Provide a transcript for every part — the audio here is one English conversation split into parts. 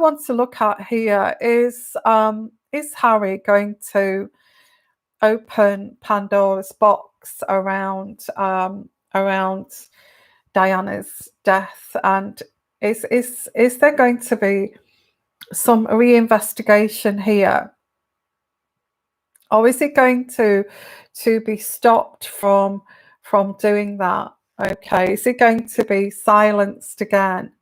Want to look at here is Harry going to open Pandora's box around Diana's death, and is there going to be some reinvestigation here, or is it going to be stopped from doing that? Okay, is it going to be silenced again?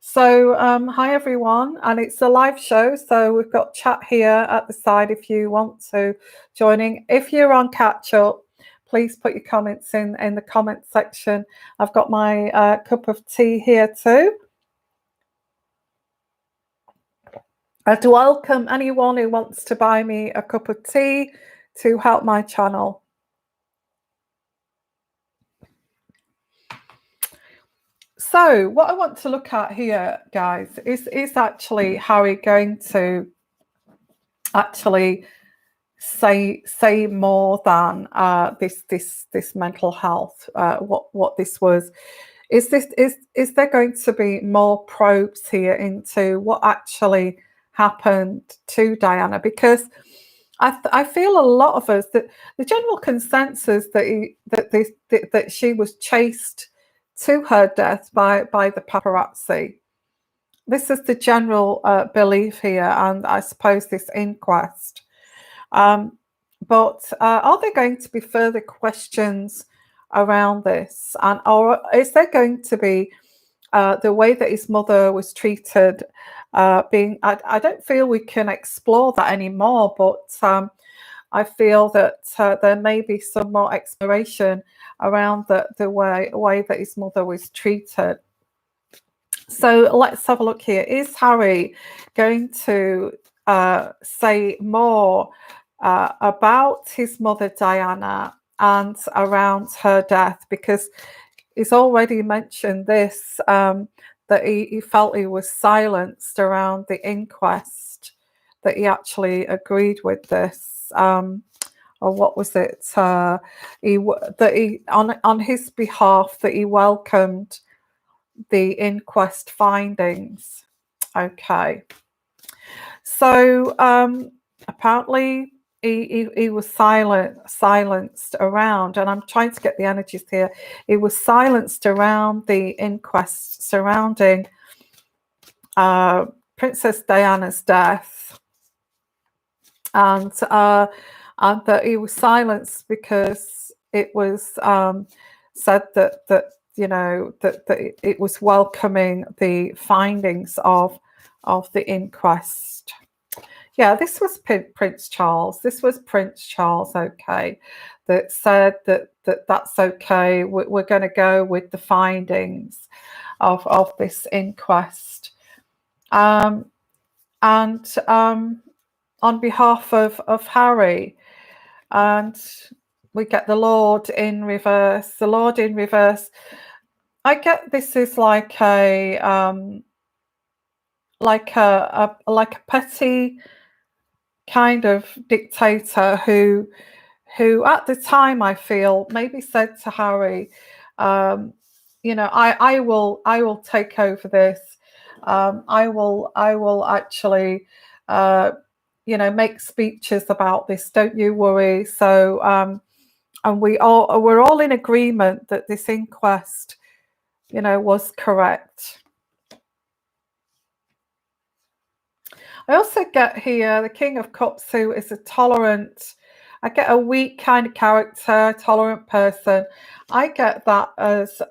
So hi everyone, and it's a live show, so we've got chat here at the side if you want to join in. If you're on catch up, please put your comments in the comment section. I've got my cup of tea here too. I'd welcome anyone who wants to buy me a cup of tea to help my channel. So what I want to look at here, guys, is actually Harry going to actually say more than this mental health, what this was. Is there going to be more probes here into what actually happened to Diana? Because I feel a lot of us, that the general consensus that she was chased to her death by the paparazzi. This is the general belief here, and I suppose this inquest. But are there going to be further questions around this, or is there going to be the way that his mother was treated? I don't feel we can explore that anymore, but I feel that there may be some more exploration around the way that his mother was treated. So let's have a look here. Is Harry going to say more about his mother Diana and around her death? Because he's already mentioned this, that he felt he was silenced around the inquest, that he actually agreed with this. Or what was it? On his behalf, that he welcomed the inquest findings. Okay, so apparently he was silenced around, and I'm trying to get the energies here. He was silenced around the inquest surrounding Princess Diana's death, and that he was silenced because it was said that you know that it was welcoming the findings of the inquest. Yeah, this was Prince Charles. This was Prince Charles, okay, that said that's okay. We're going to go with the findings of this inquest. And on behalf of Harry, and we get the Lord in reverse. The Lord in reverse. I get this is like a petty kind of dictator who at the time, I feel, maybe said to Harry, you know, I will take over this. I will actually you know, make speeches about this, don't you worry. So and we're all in agreement that this inquest, you know, was correct. I also get here the King of Cups, who is a tolerant, I get a weak kind of character, tolerant person. I get that as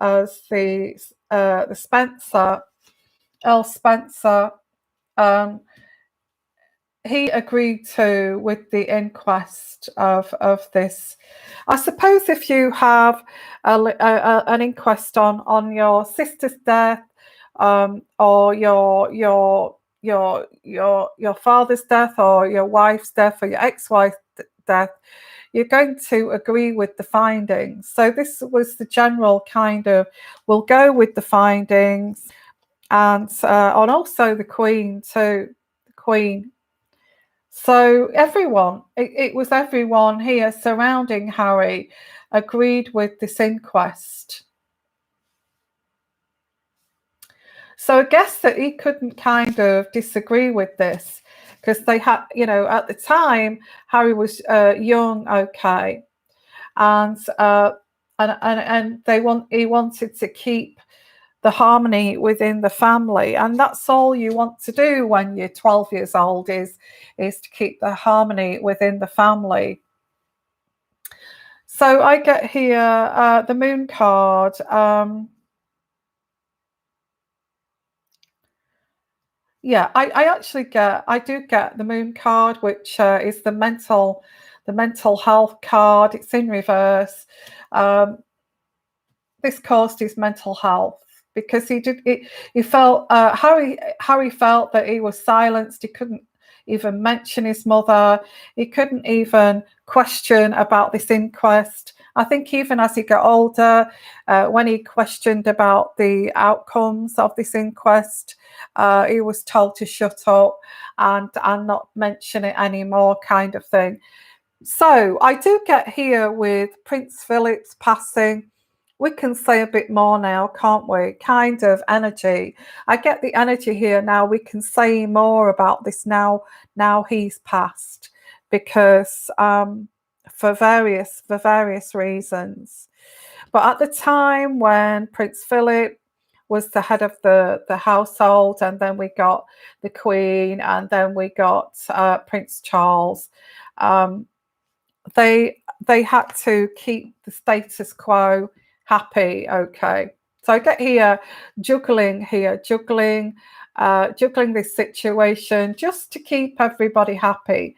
the Spencer, Earl Spencer. He agreed to with the inquest of this. I suppose if you have an inquest on your sister's death, or your father's death, or your wife's death, or your ex-wife's death, you're going to agree with the findings. So this was the general kind of, we'll go with the findings, and also the Queen too, the Queen. So everyone, it was everyone here surrounding Harry agreed with this inquest. So I guess that he couldn't kind of disagree with this, because they had, at the time, Harry was young, okay, and he wanted to keep the harmony within the family, and that's all you want to do when you're 12 years old, is to keep the harmony within the family. So I get here the moon card. Yeah, I do get the moon card, which is the mental health card. It's in reverse. This caused his mental health, because he felt Harry felt that he was silenced. He couldn't even mention his mother. He couldn't even question about this inquest. I think even as he got older, when he questioned about the outcomes of this inquest, he was told to shut up and not mention it anymore, kind of thing. So I do get here with Prince Philip's passing. We can say a bit more now, can't we? Kind of energy. I get the energy here now. We can say more about this now he's passed, because for various reasons. But at the time when Prince Philip was the head of the household, and then we got the Queen, and then we got Prince Charles, they had to keep the status quo happy, okay. So I get here juggling this situation just to keep everybody happy.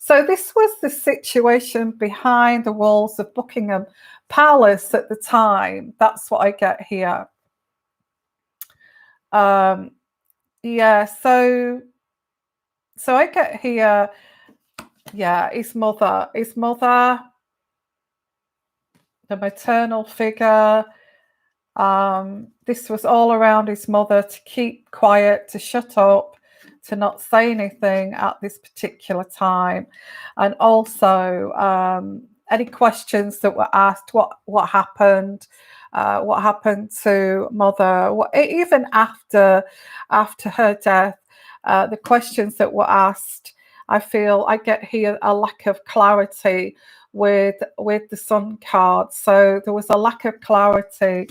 So this was the situation behind the walls of Buckingham Palace at the time. That's what I get here. Yeah, so I get here, yeah, his mother, the maternal figure. This was all around his mother, to keep quiet, to shut up, to not say anything at this particular time. And also any questions that were asked, what happened to mother, even after her death, the questions that were asked, I feel I get here a lack of clarity with the Sun card. So there was a lack of clarity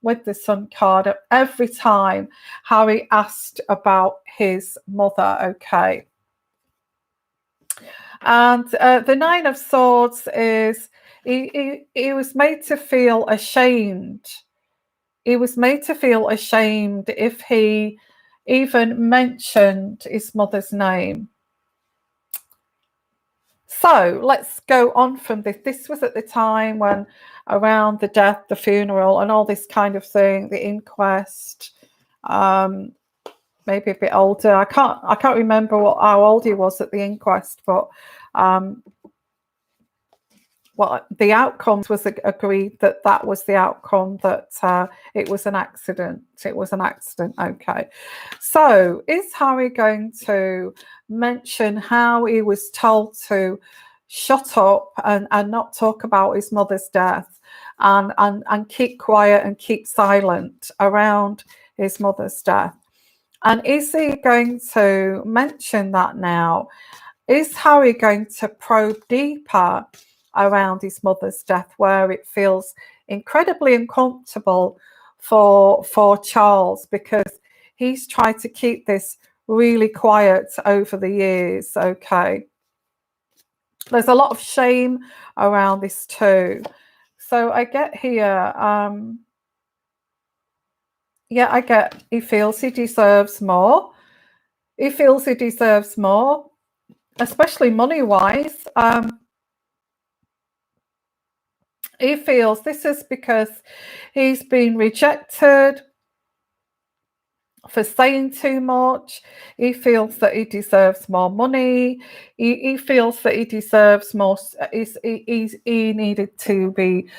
with the Sun card every time Harry asked about his mother, okay. And the Nine of Swords is he was made to feel ashamed. He was made to feel ashamed if he even mentioned his mother's name. So let's go on from this. This was at the time when, around the death, the funeral, and all this kind of thing, the inquest. Maybe a bit older. I can't remember how old he was at the inquest, but what the outcomes was agreed that was the outcome, that it was an accident. It was an accident. Okay. So is Harry going to mention how he was told to shut up and not talk about his mother's death, and keep quiet and keep silent around his mother's death? And is he going to mention that now? Is Harry going to probe deeper around his mother's death, where it feels incredibly uncomfortable for Charles, because he's tried to keep this really quiet over the years, okay? There's a lot of shame around this too. So I get here, yeah, I get he feels he deserves more. He feels he deserves more, especially money-wise. He feels this is because he's been rejected for saying too much. He feels that he deserves more money. He feels that he deserves more. He needed to be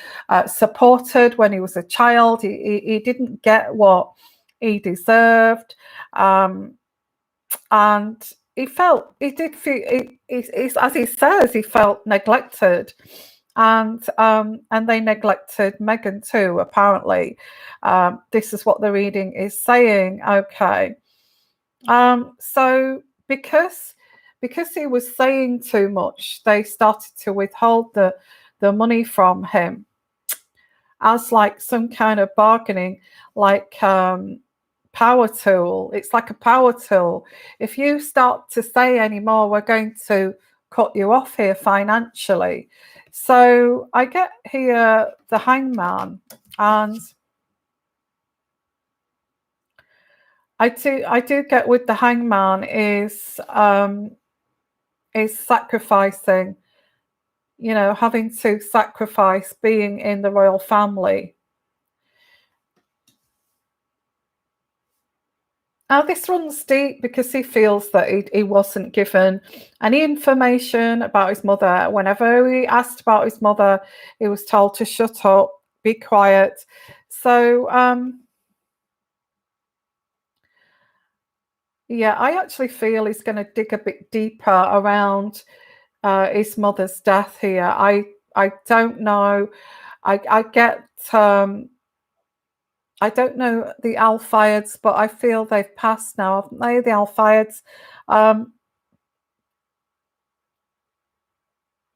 supported when he was a child. He didn't get what he deserved. And he did feel, as he says, he felt neglected. and they neglected Meghan too. Apparently, this is what the reading is saying. Okay, so because he was saying too much, they started to withhold the money from him as like some kind of bargaining, like power tool. It's like a power tool. If you start to say any more, we're going to cut you off here financially. So I get here the hangman, and I do get with the hangman is sacrificing, having to sacrifice being in the royal family. Now, this runs deep because he feels that he wasn't given any information about his mother. Whenever he asked about his mother, he was told to shut up, be quiet. So, yeah, I actually feel he's going to dig a bit deeper around his mother's death here. I don't know. I get. I don't know the Alphiads, but I feel they've passed now, haven't they? The Alphiads. Um,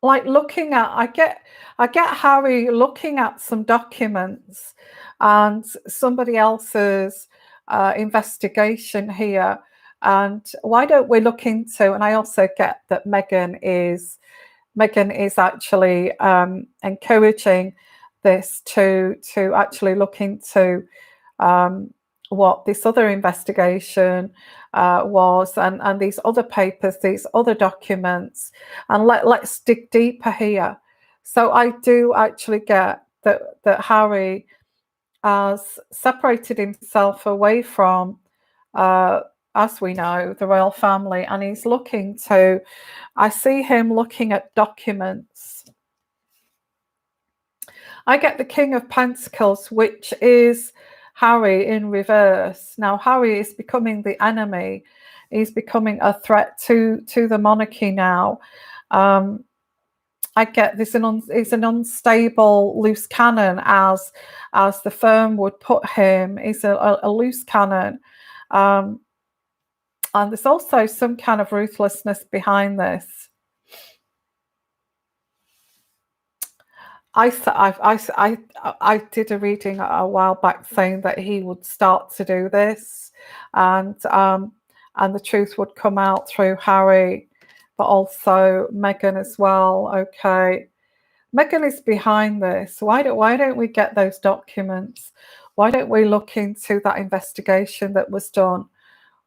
like looking at, I get Harry looking at some documents and somebody else's investigation here. And why don't we look into? And I also get that Meghan is actually encouraging this to actually look into what this other investigation was, and these other papers, these other documents, and let's dig deeper here. So I do actually get that Harry has separated himself away from, as we know, the royal family, and he's looking to. I see him looking at documents. I get the King of Pentacles, which is Harry in reverse. Now, Harry is becoming the enemy. He's becoming a threat to the monarchy now. I get this is an unstable loose cannon, as the firm would put him. He's a loose cannon. And there's also some kind of ruthlessness behind this. I did a reading a while back saying that he would start to do this, and the truth would come out through Harry, but also Meghan as well. Okay, Meghan is behind this. Why don't we get those documents? Why don't we look into that investigation that was done?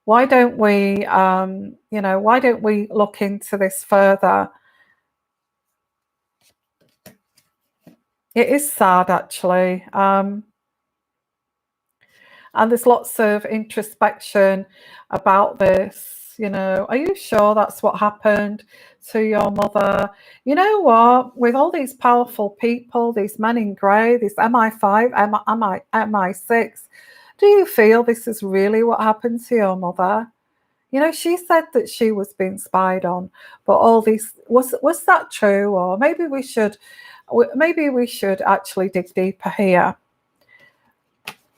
Why don't we, why don't we look into this further? It is sad, actually. And there's lots of introspection about this. Are you sure that's what happened to your mother? You know what? With all these powerful people, these men in grey, this MI5, MI6, do you feel this is really what happened to your mother? She said that she was being spied on, but all these was that true? Or maybe we should actually dig deeper here.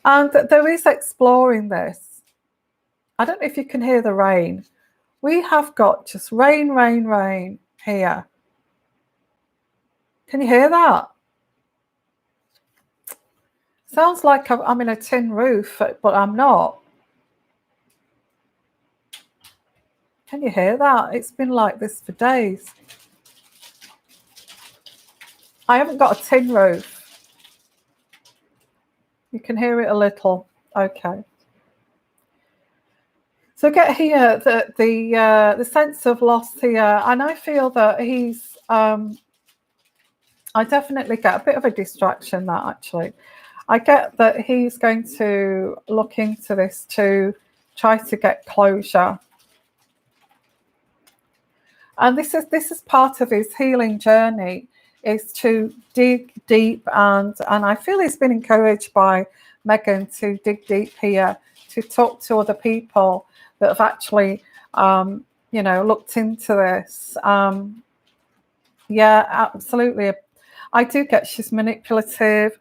And there is exploring this. I don't know if you can hear the rain. We have got just rain, rain, rain here. Can you hear that? Sounds like I'm in a tin roof, but I'm not. Can you hear that? It's been like this for days. I haven't got a tin roof. You can hear it a little. Okay. So get here the sense of loss here, and I feel that he's. I definitely get a bit of a distraction. That actually, I get that he's going to look into this to try to get closure, and this is part of his healing journey, is to dig deep, and I feel he's been encouraged by Meghan to dig deep here, to talk to other people that have actually, looked into this. Yeah, absolutely. I do get she's manipulative.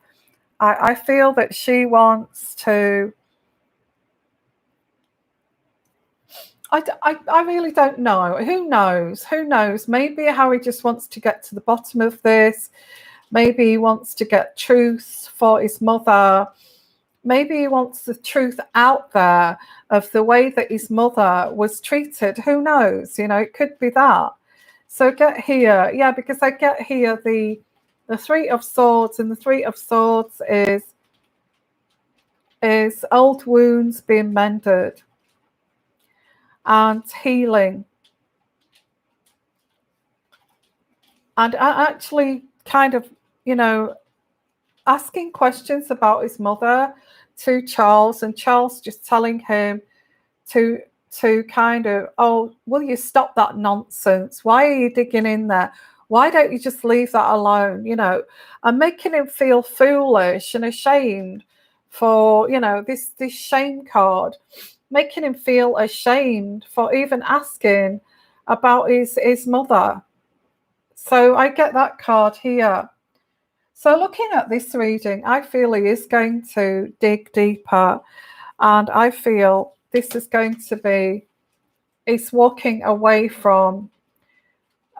I feel that she wants to. I really don't know. Who knows? Who knows? Maybe Harry just wants to get to the bottom of this. Maybe he wants to get truth for his mother. Maybe he wants the truth out there of the way that his mother was treated. Who knows? You know, it could be that. So get here, yeah, because I get here the Three of Swords, and the Three of Swords is old wounds being mended and healing. And actually kind of, you know, asking questions about his mother to Charles, and Charles just telling him to kind of, oh, will you stop that nonsense? Why are you digging in there? Why don't you just leave that alone? You know, and making him feel foolish and ashamed for, you know, this shame card, making him feel ashamed for even asking about his mother. So I get that card here. So looking at this reading, I feel he is going to dig deeper, and I feel this is going to be, he's walking away from,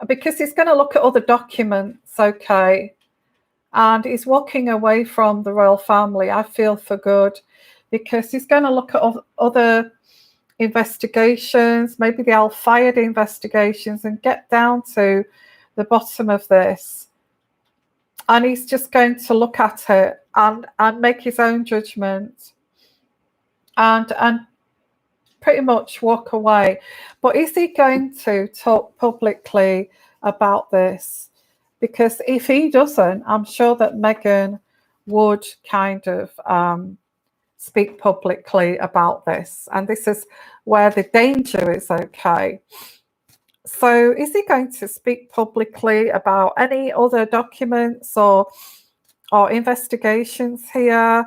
because he's going to look at other documents, okay, and he's walking away from the royal family, I feel, for good, because he's going to look at other investigations, maybe the Al-Fayed investigations, and get down to the bottom of this. And he's just going to look at it and make his own judgment and pretty much walk away. But is he going to talk publicly about this? Because if he doesn't, I'm sure that Meghan would kind of speak publicly about this. And this is where the danger is, okay? So is he going to speak publicly about any other documents or investigations here?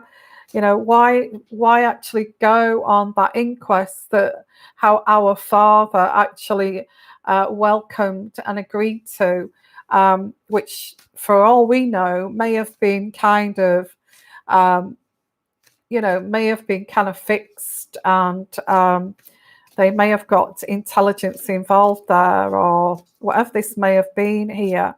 You know, why actually go on that inquest, that how our father actually welcomed and agreed to, which for all we know may have been kind of, you know, may have been kind of fixed, and they may have got intelligence involved there, or whatever this may have been here.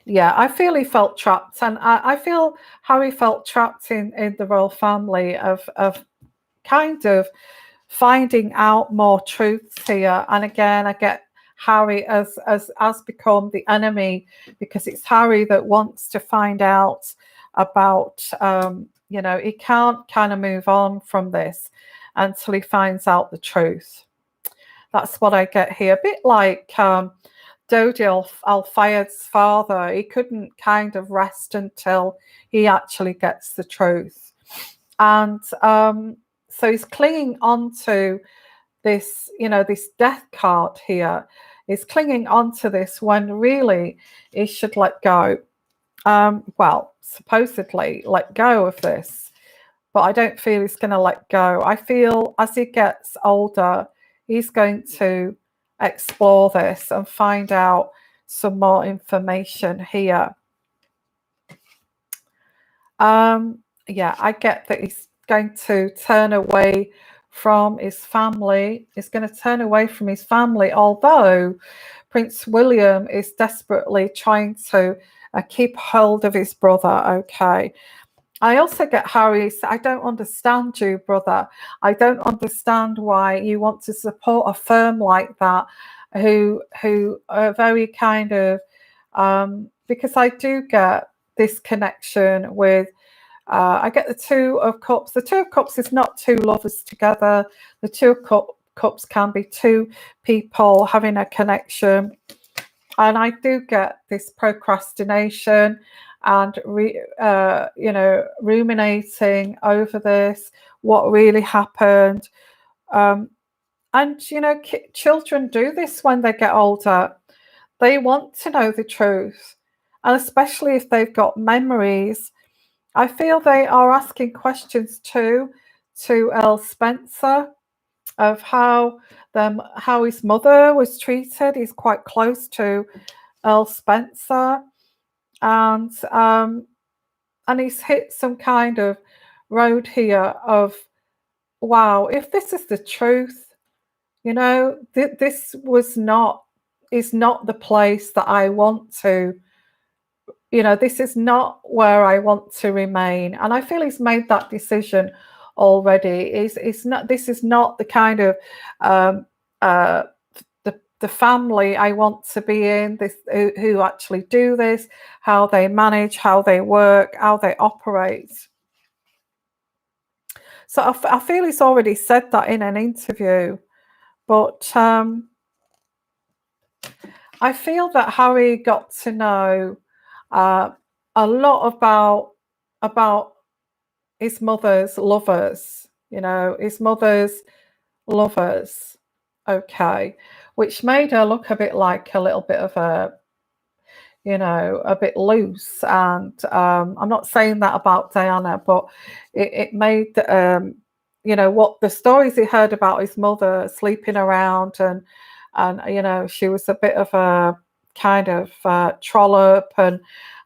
Yeah, I feel he felt trapped, and I feel Harry felt trapped in the royal family of kind of finding out more truths here. And again, I get Harry has become the enemy, because it's Harry that wants to find out about, you know, he can't kind of move on from this until he finds out the truth. That's what I get here. A bit like Dodi Al-Fayed's father. He couldn't kind of rest until he actually gets the truth. And so he's clinging on to this, you know, this death card here. He's clinging on to this when really he should let go. Well, supposedly let go of this, but I don't feel he's going to let go. I feel as he gets older, he's going to explore this and find out some more information here. Yeah, I get that he's going to turn away from his family. He's going to turn away from his family, although Prince William is desperately trying to keep hold of his brother, okay? I also get Harry, I don't understand you, brother. I don't understand why you want to support a firm like that, who are very kind of, because I do get this connection with, I get the Two of Cups. The Two of Cups is not two lovers together. The Two of Cups can be two people having a connection. And I do get this procrastination and you know, ruminating over this, what really happened. And you know, children do this when they get older. They want to know the truth, and especially if they've got memories. I feel they are asking questions too to Earl Spencer of how his mother was treated. He's quite close to Earl Spencer, and he's hit some kind of road here of, wow, if this is the truth, this is not the place that I want to, this is not where I want to remain. And I feel he's made that decision already. This is not the kind of the family I want to be in, who actually do this, how they manage, how they work, how they operate. So I feel he's already said that in an interview, but I feel that Harry got to know a lot about his mother's lovers, his mother's lovers, okay, which made her look a bit like a little bit of a bit loose. And I'm not saying that about Diana, but it made what the stories he heard about his mother sleeping around, and she was a bit of a kind of trollop and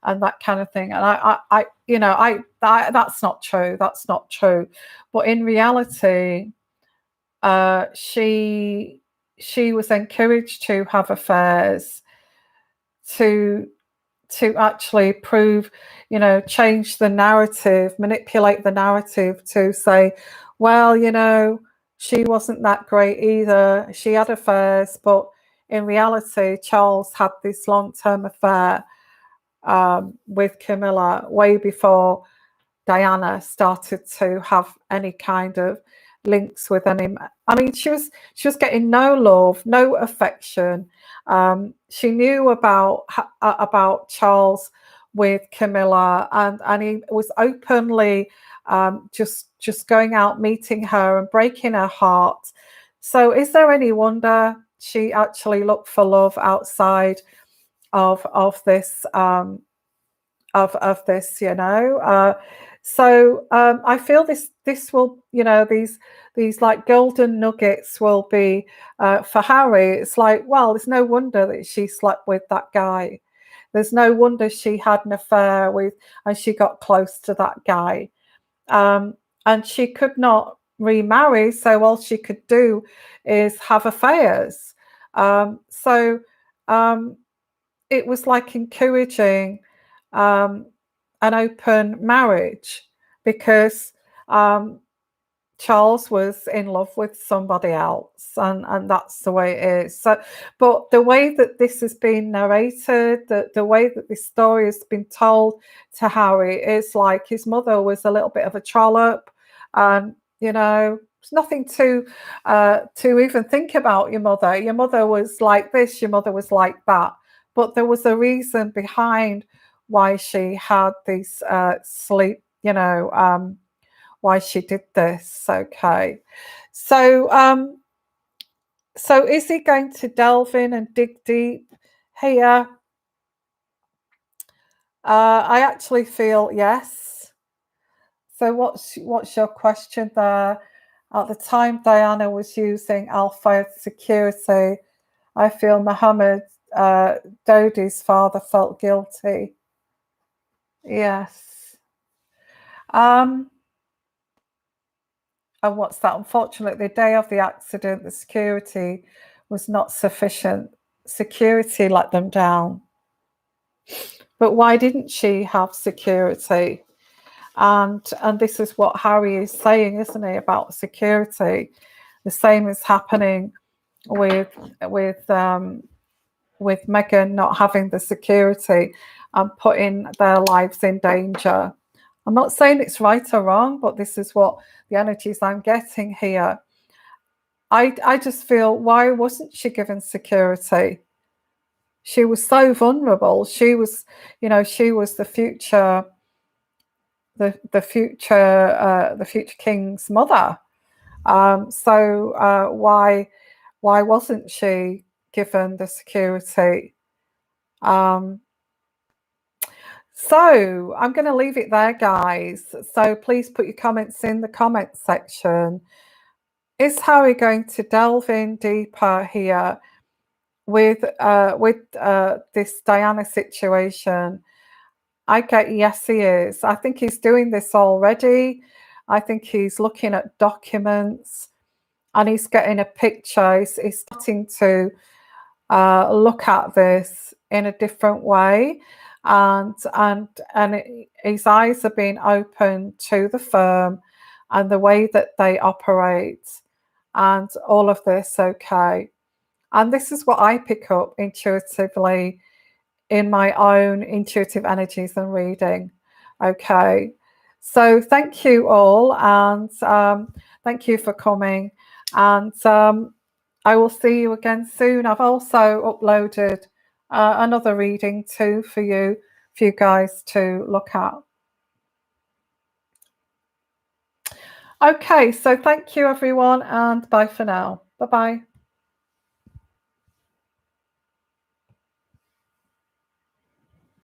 that kind of thing. And that's not true. That's not true. But in reality, she was encouraged to have affairs to actually prove, change the narrative, manipulate the narrative to say, well, she wasn't that great either. She had affairs, but in reality, Charles had this long-term affair with Camilla way before Diana started to have any kind of links with him. I mean, she was getting no love, no affection. She knew about Charles with Camilla, and he was openly just going out, meeting her and breaking her heart. So is there any wonder she actually looked for love outside of this of this, so I feel this will, these like golden nuggets will be for Harry. It's like, well, there's no wonder that she slept with that guy. There's no wonder she had an affair with, and she got close to that guy. And she could not remarry, so all she could do is have affairs. So it was like encouraging an open marriage, because Charles was in love with somebody else, and that's the way it is. So, but the way that this has been narrated, the way that this story has been told to Harry, is like his mother was a little bit of a trollop, and there's nothing to even think about your mother. Your mother was like this, your mother was like that, but there was a reason behind why she had these sleep, why she did this. Okay, so so is he going to delve in and dig deep here? I actually feel yes. So what's your question there? At the time Diana was using Alpha security, I feel Mohammed Dodi's father felt guilty. Yes. And what's that? Unfortunately, the day of the accident, the security was not sufficient. Security let them down. But why didn't she have security? And this is what Harry is saying, isn't he, about security? The same is happening with Meghan not having the security and putting their lives in danger. I'm not saying it's right or wrong, but this is what the energies I'm getting here. I just feel, why wasn't she given security? She was so vulnerable. She was, she was the future, the future king's mother. So why wasn't she given the security? So I'm going to leave it there, guys. So please put your comments in the comment section. Is Harry going to delve in deeper here with this Diana situation, I get yes, he is. I think he's doing this already. I think he's looking at documents and he's getting a picture. He's starting to look at this in a different way, and his eyes are being opened to the firm and the way that they operate and all of this. Okay, and this is what I pick up intuitively in my own intuitive energies and reading. Okay, so thank you all, and thank you for coming, and I will see you again soon. I've also uploaded another reading too for you guys to look at. Okay, so thank you everyone, and bye for now. Bye bye.